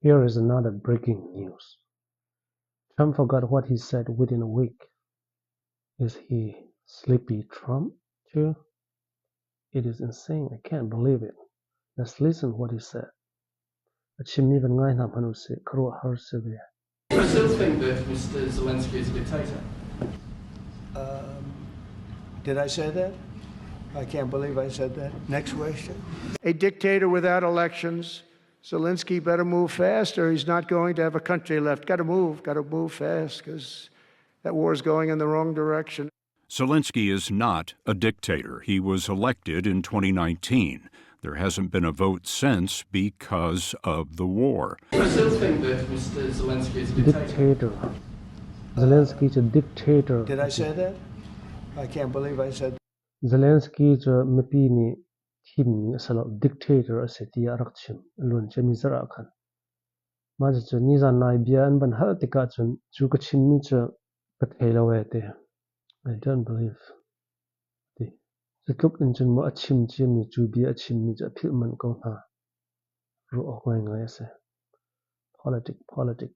Here is another breaking news. Trump forgot what he said within a week. Is he Sleepy Trump too? It is insane. I can't believe it. Let's listen what he said. I still think that Mr. Zelensky is a dictator. Did I say that? I can't believe I said that. Next question. A dictator without elections. Zelensky better move fast or he's not going to have a country left. Got to move fast because that war is going in the wrong direction. Zelensky is not a dictator. He was elected in 2019. There hasn't been a vote since because of the war. I still think that Mr. Zelensky is a dictator. Zelensky is a dictator. Did I say that? I can't believe I said that. Zelensky is a mepini team asalo dictator aseti arakchim lun chemi zara khan. Maja chu nizan nai bian ban hal tika chun chu ka chimmi chu pathelo wete. I don't believe. Zitluk in chun mo achim chimi chu bi achim mi ja philman ko na. Ru ok ngai ase. Politic.